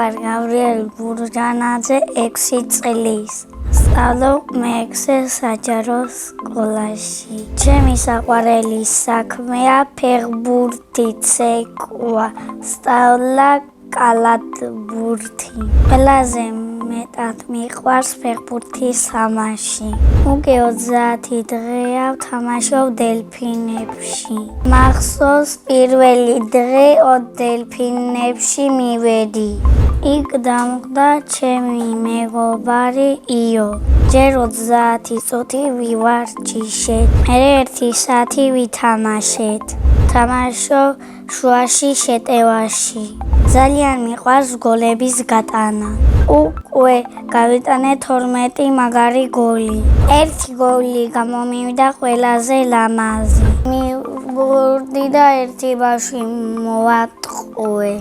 ვარ გავრიელ ბურჯანაძე 6 წლის. სწავლობ მე-6 საჯარო სკოლაში. ჩემი საყვარელი საქმეა ფეხბურთი, ცეკვა, სწავლა კალათბურთი. ყველაზე მეტად მიყვარს ფეხბურთის თამაში. უკვე 30 დღეა ვთამაშობ დელფინებში. მახსოვს პირველი დღე დელფინებში მივედი. იქ დამხვდა ჩემი მეგობარი იო. ჯერ 30 წუთი ვივარჯიშეთ. მერე 1 საათი ვითამაშეთ. თამაშობ შუაში შეტევაში. ძალიან მიყვარს გოლების გატანა. უკვე გავიტანე 12 მაგარი გოლი. 1 გოლი გამომივიდა ყველაზე ლამაზი. მივბრუნდი და 1 ბავშვი მოვატყუე.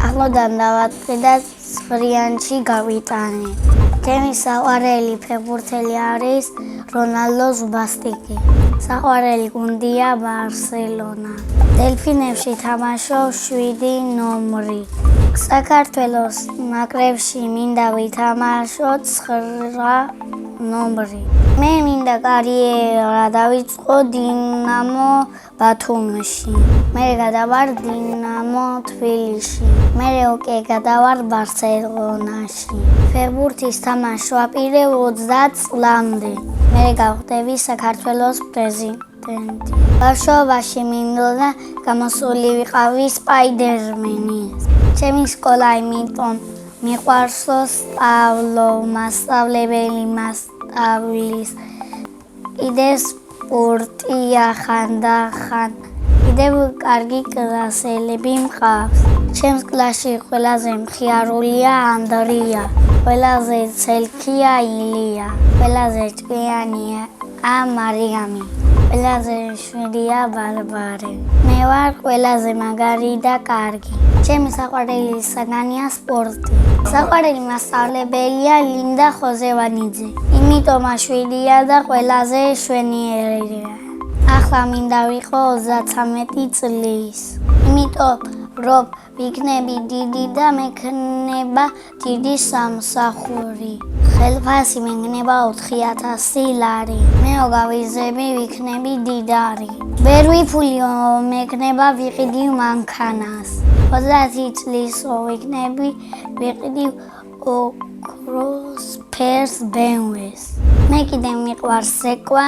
ახლოდან დავატყვი და ცხრიანში გავიტანე. ჩემი საყვარელი ფეხბურთელი არის რონალდო ზუბასტიკი. საყვარელი გუნდია ბარსელონა. დელფინებში თამაშობ 7 ნომრი. საქართველოს ნაკრებში მინდა ვითამაშო 9 ნომრი. მე მინდა კარიერა დავიწყო დინამო ბათუმში. მე გადავარ დინამო თბილისში. მე უკვე გადავარ ბარსელონაში. ფეხბურთის თამაშს ვაპირებ 30 წლამდე. მე გავხდები საქართველოს პრეზიდენტი. ბავშვობაში მინდოდა გამოსული ვიყავი სპაიდერმენი. ჩემი სკოლა იმიტომ მიყვარსო სწავლო, მასწავლებელი მასწავლის. კიდევ სპორტია ხანდახან. კიდევ კარგი კლასელები მყავს. ჩემს კლასში ყველაზე მხიარულია ანდრია. ყველაზე ცელქია ილია. ყველაზე ჭკვიანია მარიამი. ყველაზე შვიდია ბარბარე. მე ვარ ყველაზე მაგარი და კარგი. ჩემი საყვარელი საგანია სპორტი. საყვარელი მასწავლებელია ლინდა ხოზევანიძე. იმიტომ შვიდია და ყველაზე შვენიერია. ახლა მინდა ვიყო 33 წლის. იმიტომ რომ ვიქნები დიდი და მექნება დიდი სამსახური. ხელფასი მექნება 4000 ლარი. მე გავიზები ვიქნები დიდარი. ვერ ვიფულიო მექნება ვიყიდი მანქანას. 30 წლის ვიქნები ვიყიდი ოქროს ფერს BMW-ს. მე კიდე მიყვარს ცეკვა,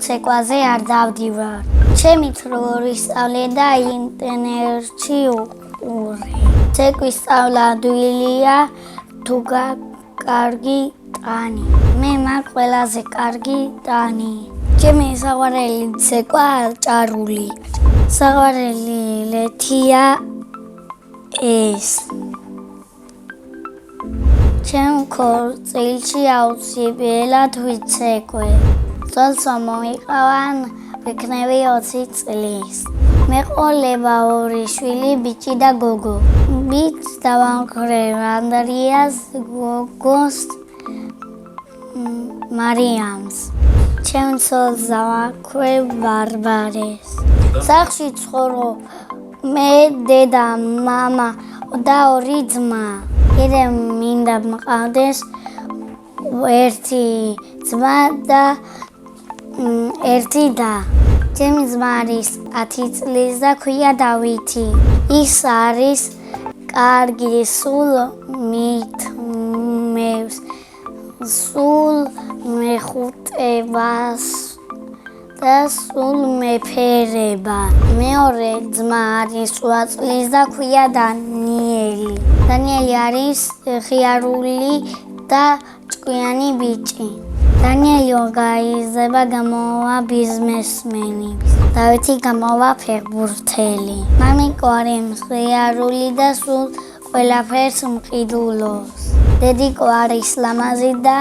ცეკვაზე არ დავდივარ. ჩემი დრო ვისწავლე და ინტერნეტში ვყურე. ცეკვის სწავლა ადვილია თუ კარგი ტანი. მე მაქვს ყველაზე კარგი ტანი. ჩემი საყვარელი ცეკვა ჭარული. საყვარელი ლეთია ეს. ჩემ ქორწილში აუცილებლად ვიცეკვე. წელს მომიყავან ვიქნები 20 წლის. მეყოლება 2 შვილი, ბიჭი და გოგო. ბიჭს დავამხრებ ანდრიას, გოგოს მარიამს. ჩემ ცოლს დავამხრებ ბარბარეს. სახლში ცხოვრობ მე, დედა, მამა და 2 ძმა. კიდევ მინდა მყავდეს 1 ძმა და 1 და. ჩემი ძმა არის 10 წლის და ქვია დავითი. ის არის კარგი, სულ მითმევს, სულ მეხუტებას და სულ მეფერება. მეორე ძმა არის 8 წლის და ქვია დანიელი. დანიელი არის ხიარული და ჭკვიანი ბიჭი. დანიელი გაიზრდება გამოვა ბიზნესმენი. დავითი გამოვა ფეხბურთელი. მამიკო არის მხიარული და სულ ყველაფერს მყიდულობს. დედიკო არის ლამაზი და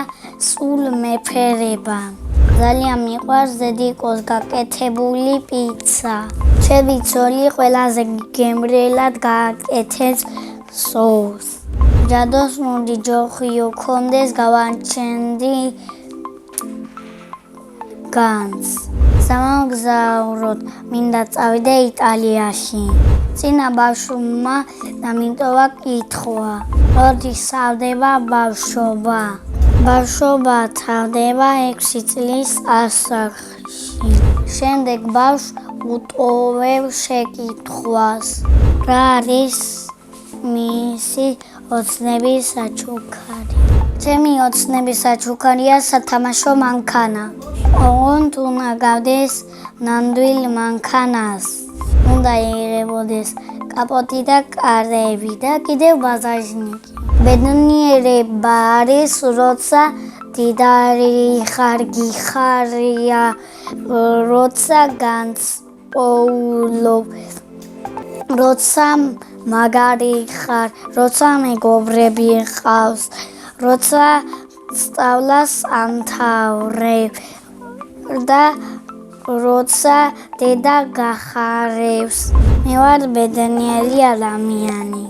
სულ მეფერება. ძალიან მიყვარს დედიკოს გაკეთებული პიცა. ჩემი ცოლი ყველაზე გემრიელად გააკეთებს სოუსს. ჯადოს ნუდი ჯოხიო კონდეს გავანჩენდი განს. სამოგზაუროდ მინდა წავიდე იტალიაში. წინა ბავშვმა დამიტოვა კითხვა, როდის ავდება ბავშვობა? ბავშვობა თავდება 6 წლის ასაკში. შემდეგ ბავშვს უტოვებს შეკითხვას, რა არის მისი ოცნების საჩუქარი. ჩემი ოცნების საჩუქარია სათამაშო მანქანა. ოღონდ უნდა გავდეს ნამდვილ მანქანას. უნდა იღებოდეს კაპოტი და კარები და კიდევ ბაგაჟნიკი. ბედნიერება არის, როცა დიდარი ხარ, გიხარია, როცა განსწავლობ, როცა მაგარი ხარ, როცა მეგობრები ჰყავს, როცა სწავლას ამთავრებ და როცა დედა გახარებს. მე ვარ ბედნიერი ადამიანი.